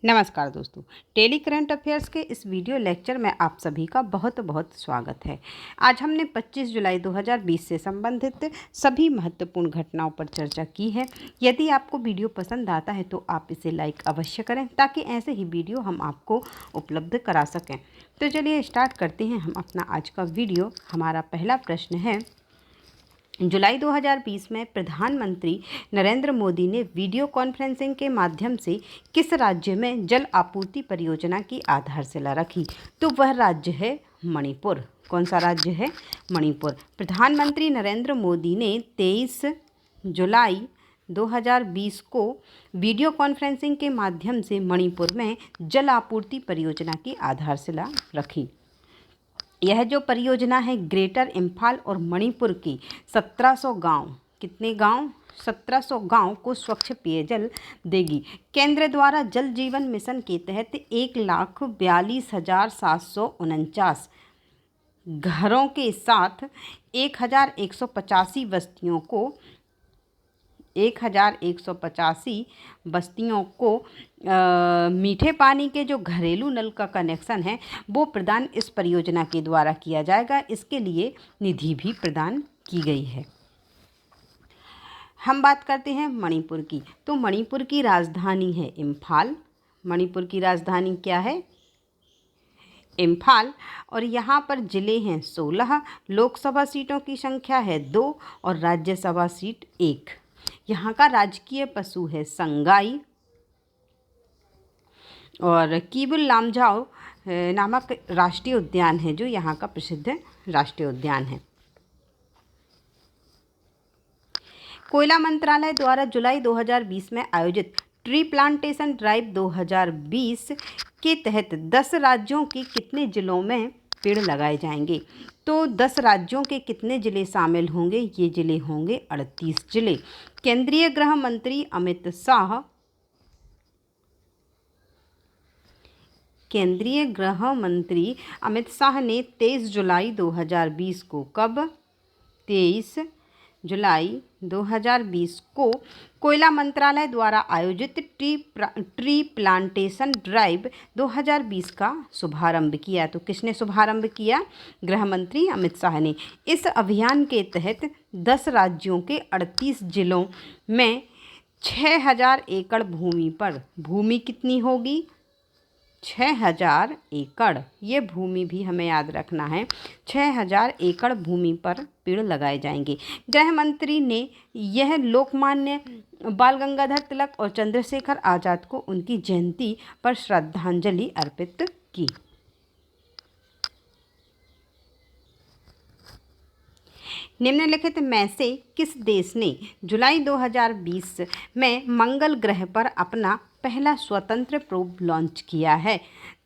नमस्कार दोस्तों, daily current affairs के इस वीडियो लेक्चर में आप सभी का बहुत बहुत स्वागत है। आज हमने 25 जुलाई 2020 से संबंधित सभी महत्वपूर्ण घटनाओं पर चर्चा की है। यदि आपको वीडियो पसंद आता है तो आप इसे लाइक अवश्य करें ताकि ऐसे ही वीडियो हम आपको उपलब्ध करा सकें। तो चलिए स्टार्ट करते हैं हम अपना आज का वीडियो। हमारा पहला प्रश्न है, जुलाई 2020 में प्रधानमंत्री नरेंद्र मोदी ने वीडियो कॉन्फ्रेंसिंग के माध्यम से किस राज्य में जल आपूर्ति परियोजना की आधारशिला रखी? तो वह राज्य है मणिपुर। कौन सा राज्य है? मणिपुर। प्रधानमंत्री नरेंद्र मोदी ने 23 जुलाई 2020 को वीडियो कॉन्फ्रेंसिंग के माध्यम से मणिपुर में जल आपूर्ति परियोजना की आधारशिला रखी। यह जो परियोजना है ग्रेटर इम्फाल और मणिपुर की 1700 गांव, कितने गांव? 1700 गांव को स्वच्छ पेयजल देगी। केंद्र द्वारा जल जीवन मिशन के तहत 1,42,749 घरों के साथ 1,185 बस्तियों को मीठे पानी के जो घरेलू नल का कनेक्शन है वो प्रदान इस परियोजना के द्वारा किया जाएगा। इसके लिए निधि भी प्रदान की गई है। हम बात करते हैं मणिपुर की। तो मणिपुर की राजधानी है इम्फाल। मणिपुर की राजधानी क्या है? इम्फाल। और यहाँ पर जिले हैं 16, लोकसभा सीटों की संख्या है 2 और राज्यसभा सीट 1। यहाँ का राजकीय पशु है संगाई और किबुल लामजाओ नामक राष्ट्रीय उद्यान है जो यहाँ का प्रसिद्ध राष्ट्रीय उद्यान है। कोयला मंत्रालय द्वारा जुलाई 2020 में आयोजित ट्री प्लांटेशन ड्राइव 2020 के तहत 10 राज्यों के कितने जिलों में पेड़ लगाए जाएंगे? तो 10 राज्यों के कितने जिले शामिल होंगे? ये जिले होंगे 38 जिले। केंद्रीय गृह मंत्री अमित शाह ने 23 जुलाई 2020 को कब? 23 जुलाई 2020 को कोयला मंत्रालय द्वारा आयोजित ट्री प्लांटेशन ड्राइव 2020 का शुभारंभ किया। तो किसने शुभारंभ किया? गृह मंत्री अमित शाह ने। इस अभियान के तहत 10 राज्यों के 38 जिलों में 6000 एकड़ भूमि पर, भूमि कितनी होगी? 6000 एकड़। ये भूमि भी हमें याद रखना है। 6000 एकड़ भूमि पर पेड़ लगाए जाएंगे। गृह मंत्री ने यह लोकमान्य बाल गंगाधर तिलक और चंद्रशेखर आज़ाद को उनकी जयंती पर श्रद्धांजलि अर्पित की। निम्नलिखित में से किस देश ने जुलाई 2020 में मंगल ग्रह पर अपना पहला स्वतंत्र प्रोब लॉन्च किया है?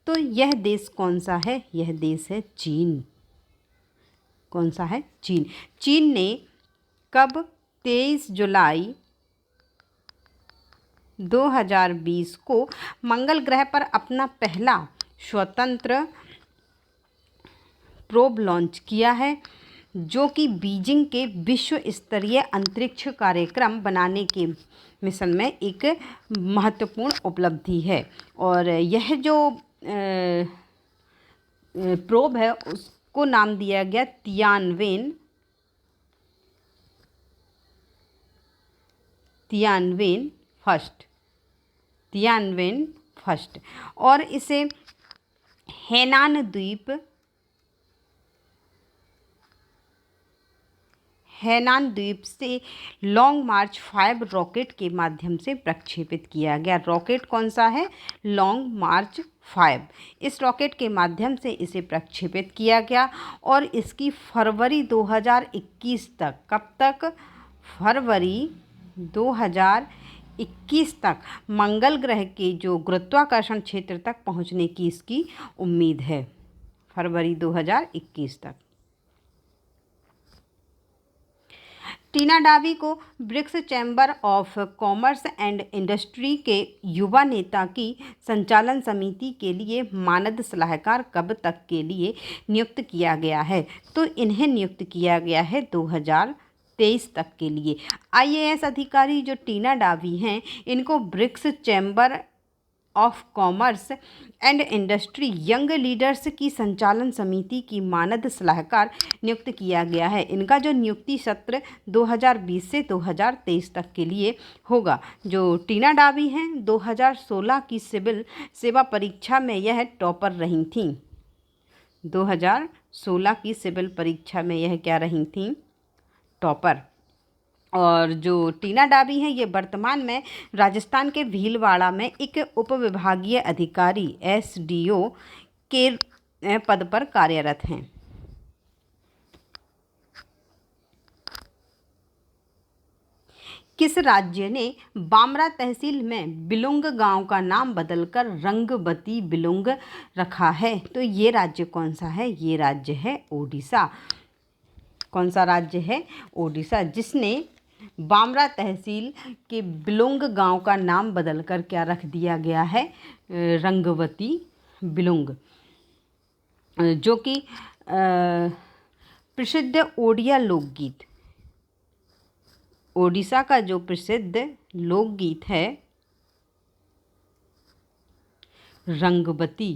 तो यह देश कौन सा है? यह देश है चीन। कौन सा है? चीन। चीन ने कब? 23 जुलाई 2020 को मंगल ग्रह पर अपना पहला स्वतंत्र प्रोब लॉन्च किया है जो कि बीजिंग के विश्व स्तरीय अंतरिक्ष कार्यक्रम बनाने के मिशन में एक महत्वपूर्ण उपलब्धि है। और यह जो प्रोब है उसको नाम दिया गया तियानवेन फर्स्ट और इसे हेनान द्वीप से लॉन्ग मार्च 5 रॉकेट के माध्यम से प्रक्षेपित किया गया। रॉकेट कौन सा है? लॉन्ग मार्च 5। इस रॉकेट के माध्यम से इसे प्रक्षेपित किया गया और इसकी फरवरी 2021 तक, कब तक? फरवरी 2021 तक मंगल ग्रह के जो गुरुत्वाकर्षण क्षेत्र तक पहुंचने की इसकी उम्मीद है। फरवरी 2021 तक। टीना डावी को BRICS chamber of commerce and industry के युवा नेता की संचालन समिति के लिए मानद सलाहकार कब तक के लिए नियुक्त किया गया है? तो इन्हें नियुक्त किया गया है 2023 तक के लिए। IAS अधिकारी जो टीना डावी हैं इनको BRICS chamber of commerce and industry young leaders की संचालन समिति की मानद सलाहकार नियुक्त किया गया है। इनका जो नियुक्ति सत्र 2020 से 2023 तक के लिए होगा। जो टीना डाबी हैं 2016 की सिविल सेवा परीक्षा में यह टॉपर रही थीं। 2016 की सिविल परीक्षा में यह क्या रही थीं? टॉपर। और जो टीना डाबी हैं ये वर्तमान में राजस्थान के भीलवाड़ा में एक उपविभागीय अधिकारी SDO के पद पर कार्यरत हैं। किस राज्य ने बामरा तहसील में बिलुंग गांव का नाम बदलकर रंगवती बिलुंग रखा है? तो ये राज्य कौन सा है? ये राज्य है ओडिशा। कौन सा राज्य है? ओडिशा, जिसने बामरा तहसील के बिलुंग गांव का नाम बदलकर क्या रख दिया गया है? रंगवती बिलुंग, जो कि प्रसिद्ध ओडिया लोकगीत, ओडिशा का जो प्रसिद्ध लोकगीत है रंगवती,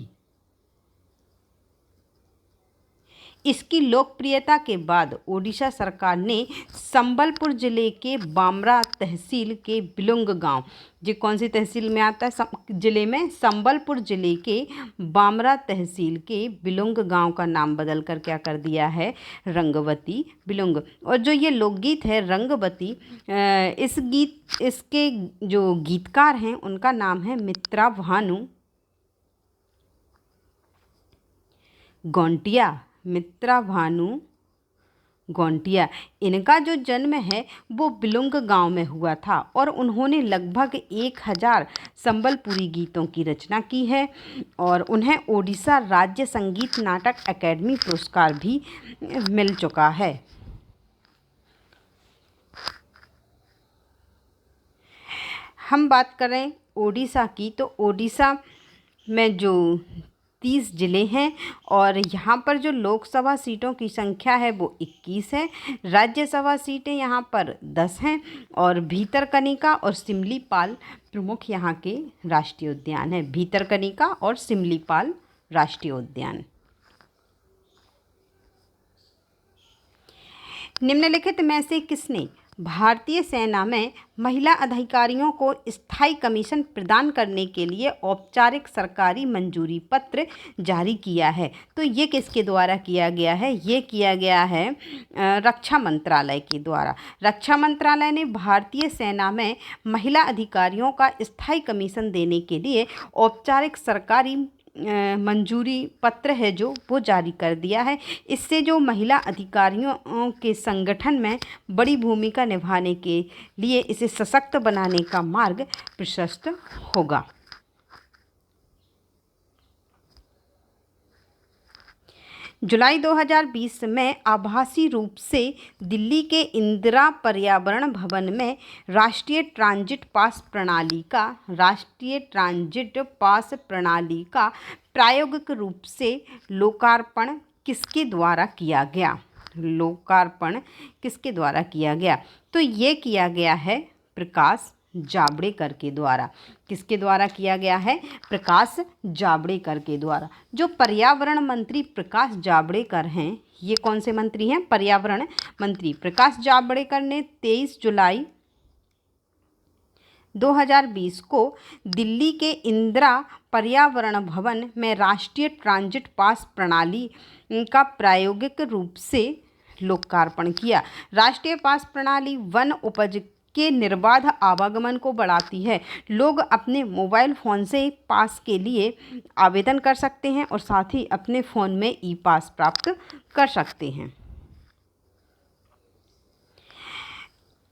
इसकी लोकप्रियता के बाद ओडिशा सरकार ने संबलपुर जिले के बामरा तहसील के बिलुंग गांव, जो कौन सी तहसील में आता है? जिले में संबलपुर जिले के बामरा तहसील के बिलुंग गांव का नाम बदलकर क्या कर दिया है? रंगवती बिलुंग। और जो ये लोकगीत है रंगवती, इसके जो गीतकार हैं उनका नाम है मित्रा भानु गौंटिया। मित्रा भानु गौंटिया, इनका जो जन्म है वो बिलुंग गांव में हुआ था और उन्होंने लगभग 1000 संबलपुरी गीतों की रचना की है और उन्हें ओडिशा राज्य संगीत नाटक अकेडमी पुरस्कार भी मिल चुका है। हम बात करें ओडिशा की, तो ओडिशा में जो 30 ज़िले हैं और यहाँ पर जो लोकसभा सीटों की संख्या है वो 21 है। राज्यसभा सीटें यहाँ पर 10 हैं और भीतरकनिका और सिमलीपाल प्रमुख यहाँ के राष्ट्रीय उद्यान हैं। भीतरकनिका और सिमलीपाल राष्ट्रीय उद्यान। निम्नलिखित में से किसने भारतीय सेना में महिला अधिकारियों को स्थायी कमीशन प्रदान करने के लिए औपचारिक सरकारी मंजूरी पत्र जारी किया है? तो ये किसके द्वारा किया गया है? ये किया गया है रक्षा मंत्रालय के द्वारा। रक्षा मंत्रालय ने भारतीय सेना में महिला अधिकारियों का स्थायी कमीशन देने के लिए औपचारिक सरकारी मंजूरी पत्र है जो वो जारी कर दिया है। इससे जो महिला अधिकारियों के संगठन में बड़ी भूमिका निभाने के लिए इसे सशक्त बनाने का मार्ग प्रशस्त होगा। जुलाई 2020 में आभासी रूप से दिल्ली के इंदिरा पर्यावरण भवन में राष्ट्रीय ट्रांजिट पास प्रणाली का प्रायोगिक रूप से लोकार्पण किसके द्वारा किया गया? लोकार्पण किसके द्वारा किया गया? तो ये किया गया है प्रकाश जावड़ेकर के द्वारा। किसके द्वारा किया गया है? प्रकाश जावड़ेकर के द्वारा। जो पर्यावरण मंत्री प्रकाश जावड़ेकर हैं, ये कौन से मंत्री हैं? पर्यावरण मंत्री प्रकाश जावड़ेकर ने 23 जुलाई 2020 को दिल्ली के इंदिरा पर्यावरण भवन में राष्ट्रीय ट्रांजिट पास प्रणाली का प्रायोगिक रूप से लोकार्पण किया। राष्ट्रीय पास प्रणाली वन उपज के निर्बाध आवागमन को बढ़ाती है। लोग अपने मोबाइल फ़ोन से पास के लिए आवेदन कर सकते हैं और साथ ही अपने फ़ोन में ई पास प्राप्त कर सकते हैं।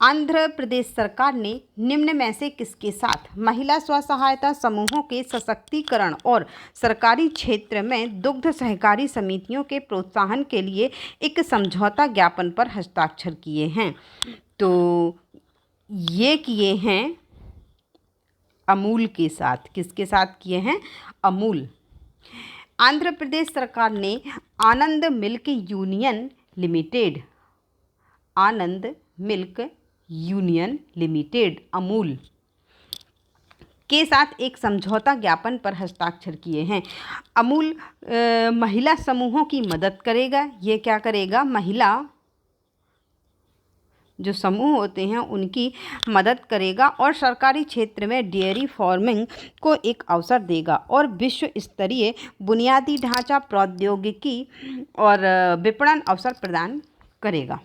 आंध्र प्रदेश सरकार ने निम्न में से किसके साथ महिला स्व सहायता समूहों के सशक्तिकरण और सरकारी क्षेत्र में दुग्ध सहकारी समितियों के प्रोत्साहन के लिए एक समझौता ज्ञापन पर हस्ताक्षर किए हैं? तो ये किए हैं अमूल के साथ। किसके साथ किए हैं? अमूल। आंध्र प्रदेश सरकार ने आनंद मिल्क यूनियन लिमिटेड अमूल के साथ एक समझौता ज्ञापन पर हस्ताक्षर किए हैं। अमूल महिला समूहों की मदद करेगा। ये क्या करेगा? महिला जो समूह होते हैं उनकी मदद करेगा और सरकारी क्षेत्र में डेयरी फार्मिंग को एक अवसर देगा और विश्व स्तरीय बुनियादी ढांचा, प्रौद्योगिकी और विपणन अवसर प्रदान करेगा।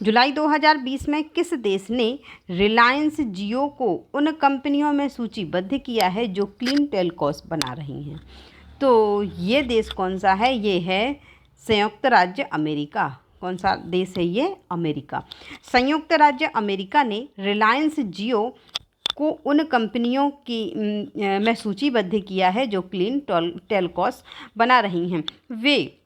जुलाई 2020 में किस देश ने रिलायंस जियो को उन कंपनियों में सूचीबद्ध किया है जो क्लीन टेलीकॉम बना रही हैं? तो ये देश कौन सा है? ये है संयुक्त राज्य अमेरिका। कौन सा देश है ये? अमेरिका। संयुक्त राज्य अमेरिका ने रिलायंस जियो को उन कंपनियों की में सूचीबद्ध किया है जो क्लीन टेलीकॉम बना रही हैं। वे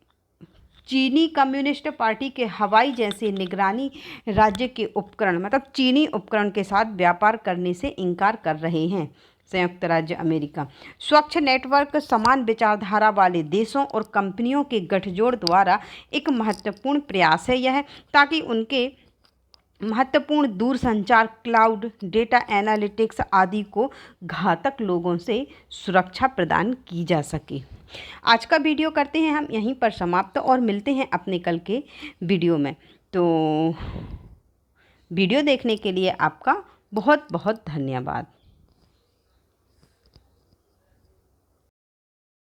चीनी कम्युनिस्ट पार्टी के हवाई जैसे निगरानी राज्य के उपकरण, मतलब चीनी उपकरण के साथ व्यापार करने से इनकार कर रहे हैं। संयुक्त राज्य अमेरिका। स्वच्छ नेटवर्क समान विचारधारा वाले देशों और कंपनियों के गठजोड़ द्वारा एक महत्वपूर्ण प्रयास है यह, ताकि उनके महत्वपूर्ण दूरसंचार, क्लाउड, डेटा एनालिटिक्स आदि को घातक लोगों से सुरक्षा प्रदान की जा सके। आज का वीडियो करते हैं हम यहीं पर समाप्त और मिलते हैं अपने कल के वीडियो में। तो वीडियो देखने के लिए आपका बहुत बहुत धन्यवाद।